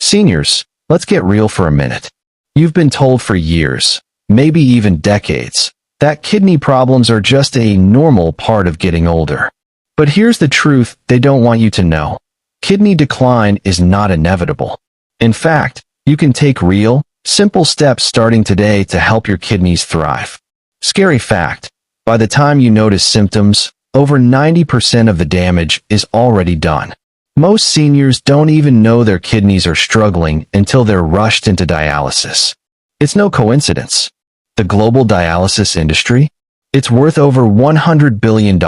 Seniors, let's get real for a minute. You've been told for years, maybe even decades, that kidney problems are just a normal part of getting older. But here's the truth they don't want you to know. Kidney decline is not inevitable. In fact, you can take real, simple steps starting today to help your kidneys thrive. Scary fact, by the time you notice symptoms, over 90% of the damage is already done. Most seniors don't even know their kidneys are struggling until they're rushed into dialysis. It's no coincidence. The global dialysis industry? It's worth over $100 billion.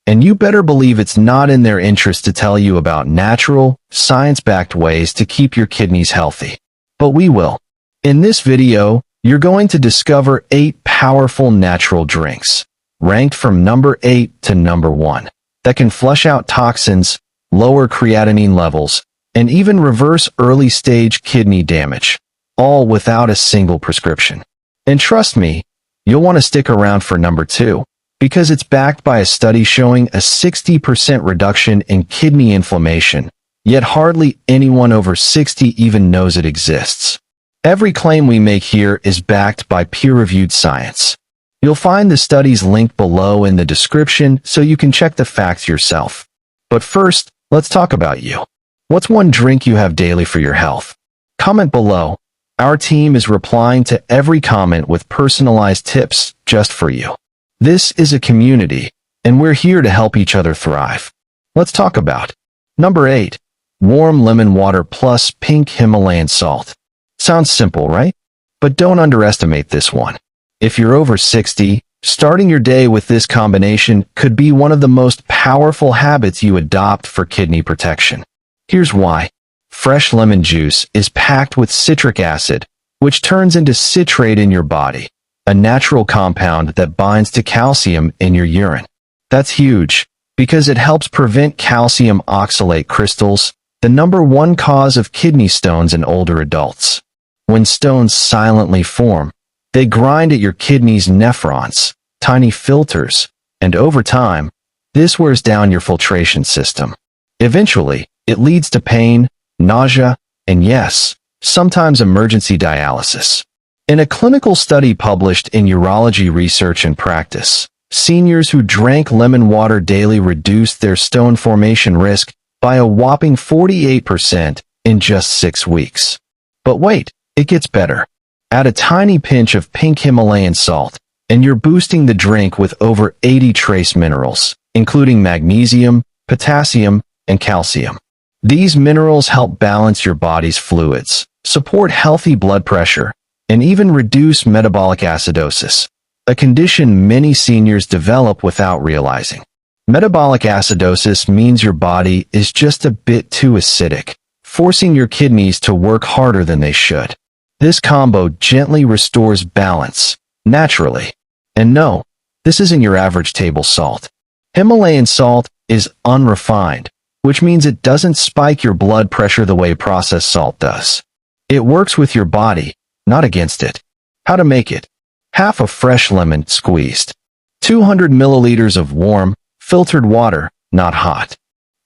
And you better believe it's not in their interest to tell you about natural, science-backed ways to keep your kidneys healthy. But we will. In this video, you're going to discover 8 powerful natural drinks, ranked from number 8 to number 1, that can flush out toxins, lower creatinine levels, and even reverse early-stage kidney damage, all without a single prescription. And trust me, you'll want to stick around for number 2, because it's backed by a study showing a 60% reduction in kidney inflammation, yet hardly anyone over 60 even knows it exists. Every claim we make here is backed by peer-reviewed science. You'll find the studies linked below in the description so you can check the facts yourself. But first, let's talk about you. What's one drink you have daily for your health? Comment below. Our team is replying to every comment with personalized tips just for you. This is a community, and we're here to help each other thrive. Let's talk about number 8. Warm lemon water plus pink Himalayan salt. Sounds simple, right? But don't underestimate this one. If you're over 60, starting your day with this combination could be one of the most powerful habits you adopt for kidney protection. Here's why. Fresh lemon juice is packed with citric acid, which turns into citrate in your body, a natural compound that binds to calcium in your urine. That's huge, because it helps prevent calcium oxalate crystals, the number 1 cause of kidney stones in older adults. When stones silently form, they grind at your kidney's nephrons, tiny filters, and over time, this wears down your filtration system. Eventually, it leads to pain, nausea, and yes, sometimes emergency dialysis. In a clinical study published in Urology Research and Practice, seniors who drank lemon water daily reduced their stone formation risk by a whopping 48% in just 6 weeks. But wait, it gets better. Add a tiny pinch of pink Himalayan salt, and you're boosting the drink with over 80 trace minerals, including magnesium, potassium, and calcium. These minerals help balance your body's fluids, support healthy blood pressure, and even reduce metabolic acidosis, a condition many seniors develop without realizing. Metabolic acidosis means your body is just a bit too acidic, forcing your kidneys to work harder than they should. This combo gently restores balance, naturally. And no, this isn't your average table salt. Himalayan salt is unrefined, which means it doesn't spike your blood pressure the way processed salt does. It works with your body, not against it. How to make it? Half a fresh lemon squeezed. 200 milliliters of warm, filtered water, not hot.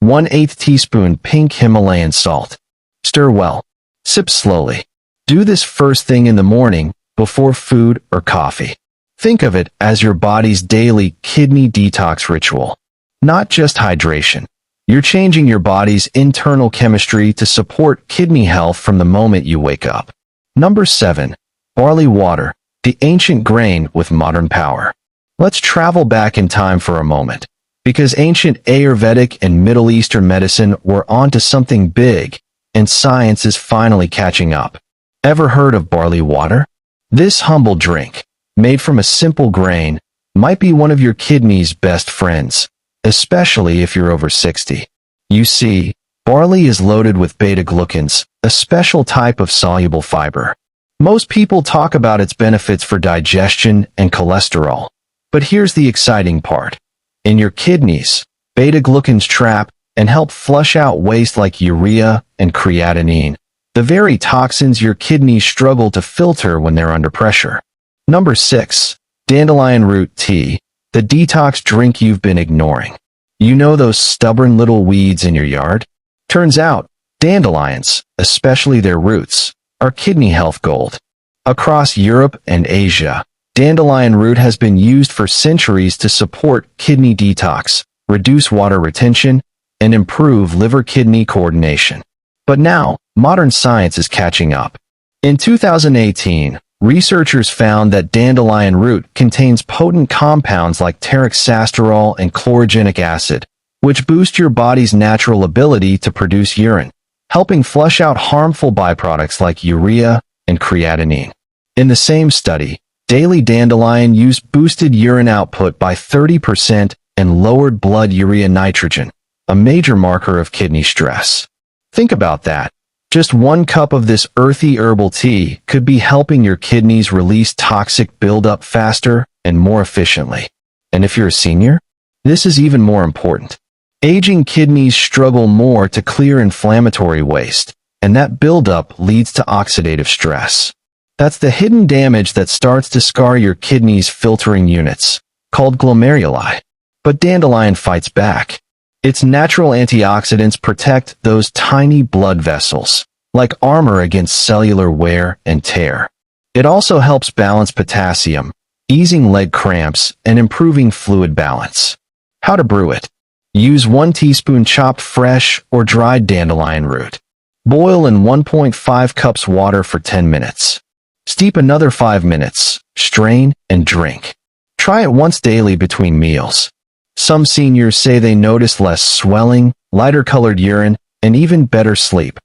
1/8 teaspoon pink Himalayan salt. Stir well. Sip slowly. Do this first thing in the morning, before food or coffee. Think of it as your body's daily kidney detox ritual. Not just hydration. You're changing your body's internal chemistry to support kidney health from the moment you wake up. Number 7. Barley water, the ancient grain with modern power. Let's travel back in time for a moment, because ancient Ayurvedic and Middle Eastern medicine were onto something big, and science is finally catching up. Ever heard of barley water? This humble drink, made from a simple grain, might be one of your kidney's best friends, especially if you're over 60. You see, barley is loaded with beta-glucans, a special type of soluble fiber. Most people talk about its benefits for digestion and cholesterol. But here's the exciting part. In your kidneys, beta-glucans trap and help flush out waste like urea and creatinine, the very toxins your kidneys struggle to filter when they're under pressure. Number 6. Dandelion root tea, the detox drink you've been ignoring. You know those stubborn little weeds in your yard? Turns out, Dandelions, especially their roots, are kidney health gold. Across Europe and Asia, dandelion root has been used for centuries to support kidney detox, reduce water retention, and improve liver-kidney coordination. But now, modern science is catching up. In 2018, researchers found that dandelion root contains potent compounds like teroxasterol and chlorogenic acid, which boost your body's natural ability to produce urine, helping flush out harmful byproducts like urea and creatinine. In the same study, daily dandelion use boosted urine output by 30% and lowered blood urea nitrogen, a major marker of kidney stress. Think about that. Just 1 cup of this earthy herbal tea could be helping your kidneys release toxic buildup faster and more efficiently. And if you're a senior, this is even more important. Aging kidneys struggle more to clear inflammatory waste, and that buildup leads to oxidative stress. That's the hidden damage that starts to scar your kidneys' filtering units, called glomeruli. But dandelion fights back. Its natural antioxidants protect those tiny blood vessels, like armor against cellular wear and tear. It also helps balance potassium, easing leg cramps and improving fluid balance. How to brew it? Use 1 teaspoon chopped fresh or dried dandelion root. Boil in 1.5 cups water for 10 minutes. Steep another 5 minutes, strain, and drink. Try it once daily between meals. Some seniors say they notice less swelling, lighter-colored urine, and even better sleep.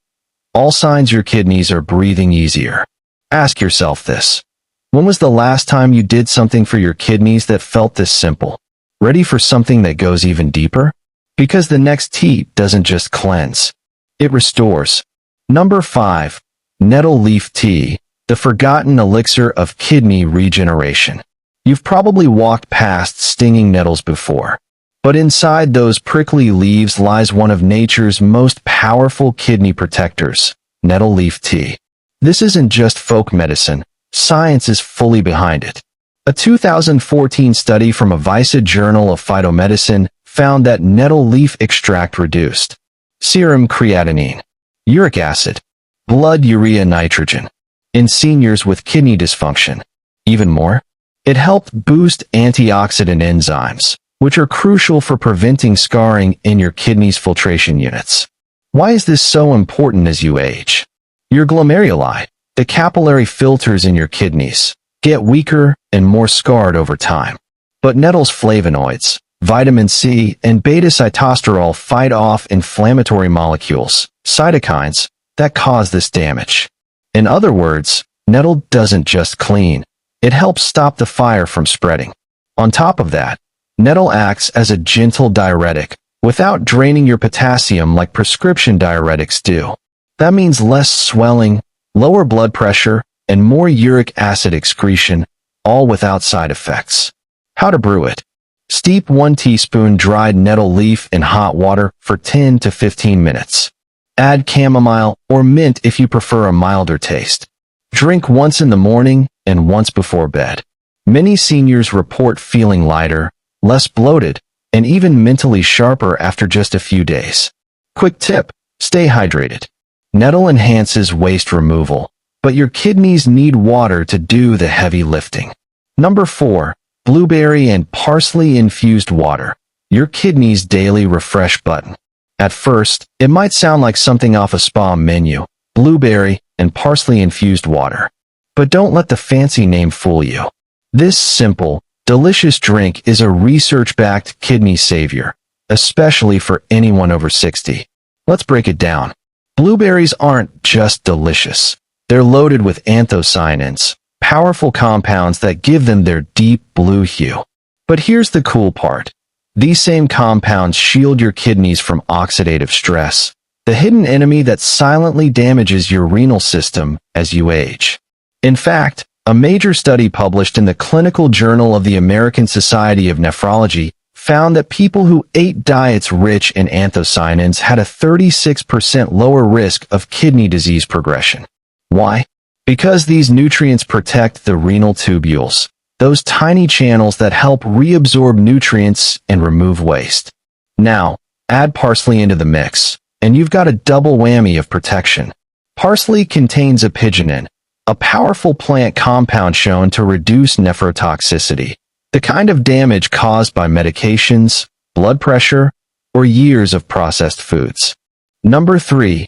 All signs your kidneys are breathing easier. Ask yourself this. When was the last time you did something for your kidneys that felt this simple? Ready for something that goes even deeper? Because the next tea doesn't just cleanse. It restores. Number 5. Nettle leaf tea, the forgotten elixir of kidney regeneration. You've probably walked past stinging nettles before. But inside those prickly leaves lies one of nature's most powerful kidney protectors, nettle leaf tea. This isn't just folk medicine. Science is fully behind it. A 2014 study from Avisa Journal of Phytomedicine found that nettle leaf extract reduced serum creatinine, uric acid, blood urea nitrogen in seniors with kidney dysfunction. Even more, it helped boost antioxidant enzymes, which are crucial for preventing scarring in your kidney's filtration units. Why is this so important as you age? Your glomeruli, the capillary filters in your kidneys, get weaker and more scarred over time. But nettle's flavonoids, vitamin C, and beta-sitosterol fight off inflammatory molecules, cytokines, that cause this damage. In other words, nettle doesn't just clean. It helps stop the fire from spreading. On top of that, nettle acts as a gentle diuretic, without draining your potassium like prescription diuretics do. That means less swelling, lower blood pressure, and more uric acid excretion, all without side effects. How to brew it? Steep 1 teaspoon dried nettle leaf in hot water for 10 to 15 minutes. Add chamomile or mint if you prefer a milder taste. Drink once in the morning and once before bed. Many seniors report feeling lighter, less bloated, and even mentally sharper after just a few days. Quick tip: stay hydrated. Nettle enhances waste removal, but your kidneys need water to do the heavy lifting. Number 4. Blueberry and parsley infused water, your kidneys' daily refresh button. At first, it might sound like something off a spa menu, blueberry and parsley infused water. But don't let the fancy name fool you. This simple, delicious drink is a research-backed kidney savior, especially for anyone over 60. Let's break it down. Blueberries aren't just delicious. They're loaded with anthocyanins, powerful compounds that give them their deep blue hue. But here's the cool part. These same compounds shield your kidneys from oxidative stress, the hidden enemy that silently damages your renal system as you age. In fact, a major study published in the Clinical Journal of the American Society of Nephrology found that people who ate diets rich in anthocyanins had a 36% lower risk of kidney disease progression. Why? Because these nutrients protect the renal tubules, those tiny channels that help reabsorb nutrients and remove waste. Now, add parsley into the mix. and you've got a double whammy of protection. Parsley contains apigenin, a powerful plant compound shown to reduce nephrotoxicity, the kind of damage caused by medications, blood pressure, or years of processed foods. Number 3.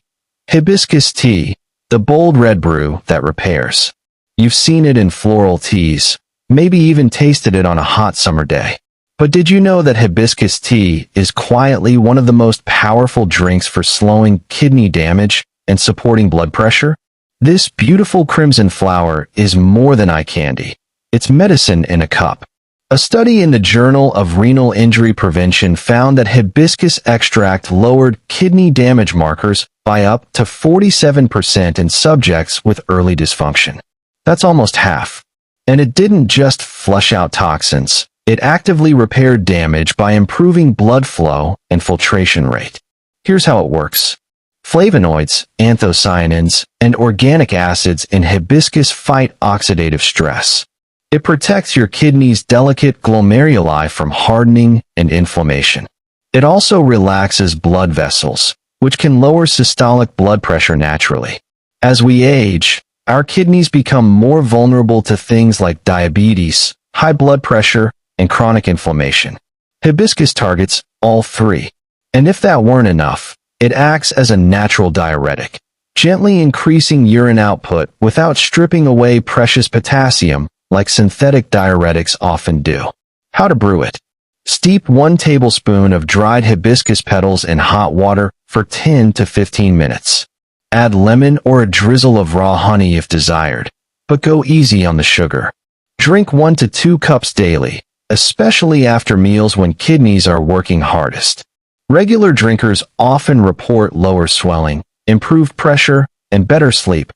Hibiscus tea, the bold red brew that repairs. You've seen it in floral teas, maybe even tasted it on a hot summer day. But did you know that hibiscus tea is quietly one of the most powerful drinks for slowing kidney damage and supporting blood pressure? This beautiful crimson flower is more than eye candy. It's medicine in a cup. A study in the Journal of Renal Injury Prevention found that hibiscus extract lowered kidney damage markers by up to 47% in subjects with early dysfunction. That's almost half. And it didn't just flush out toxins. It actively repaired damage by improving blood flow and filtration rate. Here's how it works. Flavonoids, anthocyanins, and organic acids in hibiscus fight oxidative stress. It protects your kidney's delicate glomeruli from hardening and inflammation. It also relaxes blood vessels, which can lower systolic blood pressure naturally. As we age, our kidneys become more vulnerable to things like diabetes, high blood pressure, and chronic inflammation. Hibiscus targets all three. And if that weren't enough, it acts as a natural diuretic, gently increasing urine output without stripping away precious potassium like synthetic diuretics often do. How to brew it. Steep 1 tablespoon of dried hibiscus petals in hot water for 10 to 15 minutes. Add lemon or a drizzle of raw honey if desired, but go easy on the sugar. Drink 1 to 2 cups daily, especially after meals when kidneys are working hardest. Regular drinkers often report lower swelling, improved pressure, and better sleep.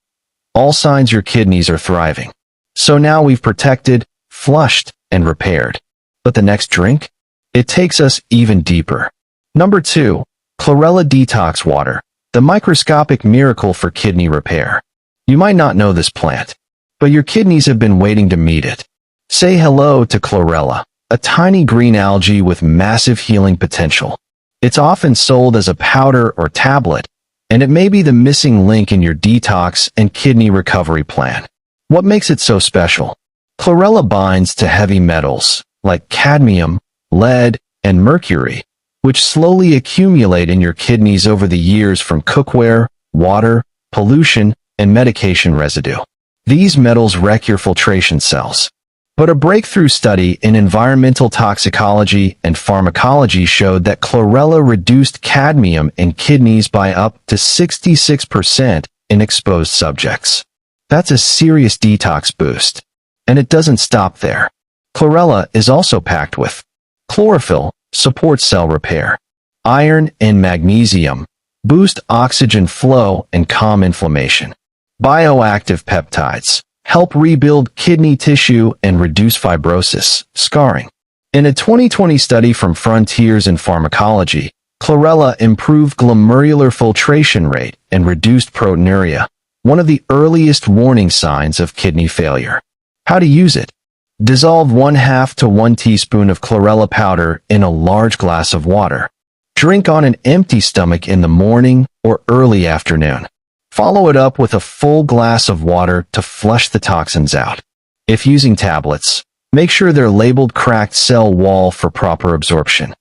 All signs your kidneys are thriving. So now we've protected, flushed, and repaired. But the next drink? It takes us even deeper. Number 2. Chlorella Detox Water, the microscopic miracle for kidney repair. You might not know this plant, but your kidneys have been waiting to meet it. Say hello to chlorella, a tiny green algae with massive healing potential. It's often sold as a powder or tablet, and it may be the missing link in your detox and kidney recovery plan. What makes it so special? Chlorella binds to heavy metals, like cadmium, lead, and mercury, which slowly accumulate in your kidneys over the years from cookware, water, pollution, and medication residue. These metals wreck your filtration cells. But a breakthrough study in environmental toxicology and pharmacology showed that chlorella reduced cadmium in kidneys by up to 66% in exposed subjects. That's a serious detox boost. And it doesn't stop there. Chlorella is also packed with chlorophyll, supports cell repair. Iron and magnesium boost oxygen flow and calm inflammation. Bioactive peptides help rebuild kidney tissue and reduce fibrosis, scarring. In a 2020 study from Frontiers in Pharmacology, chlorella improved glomerular filtration rate and reduced proteinuria, one of the earliest warning signs of kidney failure. How to use it? Dissolve 1/2 to 1 teaspoon of chlorella powder in a large glass of water. Drink on an empty stomach in the morning or early afternoon. Follow it up with a full glass of water to flush the toxins out. If using tablets, make sure they're labeled cracked cell wall for proper absorption.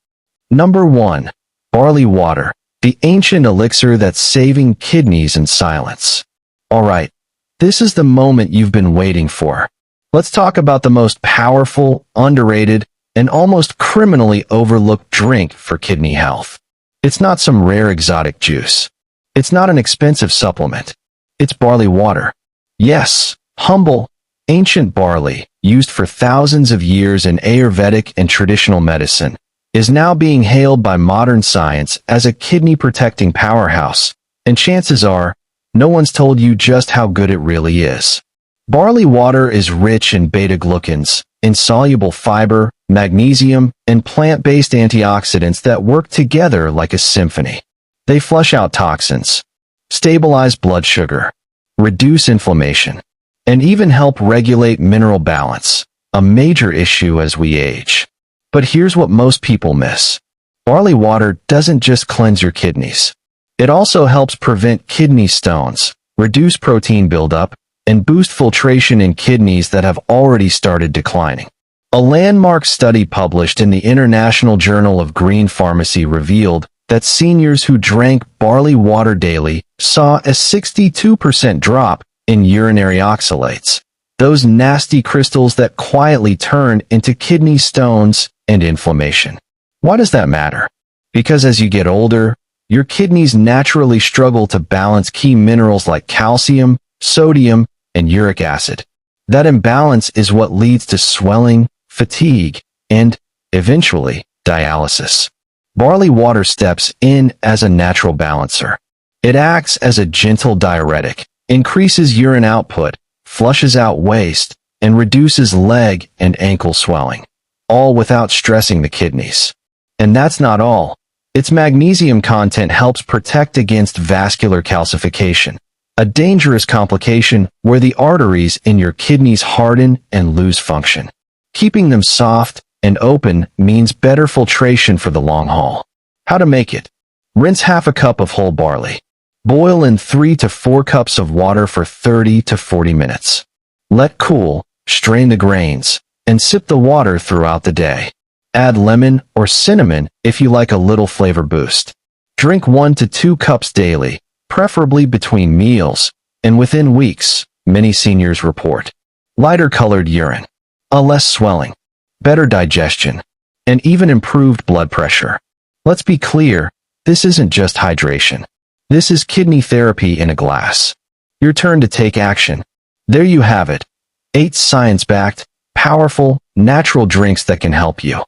Number 1. Barley water, the ancient elixir that's saving kidneys in silence. Alright, this is the moment you've been waiting for. Let's talk about the most powerful, underrated, and almost criminally overlooked drink for kidney health. It's not some rare exotic juice. It's not an expensive supplement. It's barley water. Yes, humble, ancient barley, used for thousands of years in Ayurvedic and traditional medicine, is now being hailed by modern science as a kidney-protecting powerhouse, and chances are, no one's told you just how good it really is. Barley water is rich in beta-glucans, insoluble fiber, magnesium, and plant-based antioxidants that work together like a symphony. They flush out toxins, stabilize blood sugar, reduce inflammation, and even help regulate mineral balance, a major issue as we age. But here's what most people miss. Barley water doesn't just cleanse your kidneys. It also helps prevent kidney stones, reduce protein buildup, and boost filtration in kidneys that have already started declining. A landmark study published in the International Journal of Green Pharmacy revealed that seniors who drank barley water daily saw a 62% drop in urinary oxalates, those nasty crystals that quietly turn into kidney stones and inflammation. Why does that matter? Because as you get older, your kidneys naturally struggle to balance key minerals like calcium, sodium, and uric acid. That imbalance is what leads to swelling, fatigue, and, eventually, dialysis. Barley water steps in as a natural balancer. It acts as a gentle diuretic, increases urine output, flushes out waste, and reduces leg and ankle swelling, all without stressing the kidneys. And that's not all. Its magnesium content helps protect against vascular calcification, a dangerous complication where the arteries in your kidneys harden and lose function. Keeping them soft and open means better filtration for the long haul. How to make it? Rinse half a cup of whole barley. Boil in 3 to 4 cups of water for 30 to 40 minutes. Let cool, strain the grains, and sip the water throughout the day. Add lemon or cinnamon if you like a little flavor boost. Drink 1 to 2 cups daily, preferably between meals, and within weeks, many seniors report lighter colored urine, a less swelling, better digestion, and even improved blood pressure. Let's be clear, this isn't just hydration. This is kidney therapy in a glass. Your turn to take action. There you have it. 8 science-backed, powerful, natural drinks that can help you.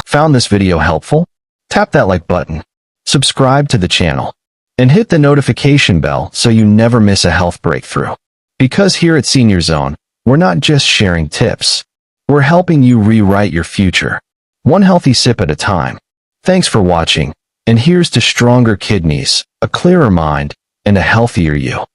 Found this video helpful? Tap that like button, subscribe to the channel, and hit the notification bell so you never miss a health breakthrough. Because here at Senior Zone, we're not just sharing tips. We're helping you rewrite your future, one healthy sip at a time. Thanks for watching, and here's to stronger kidneys, a clearer mind, and a healthier you.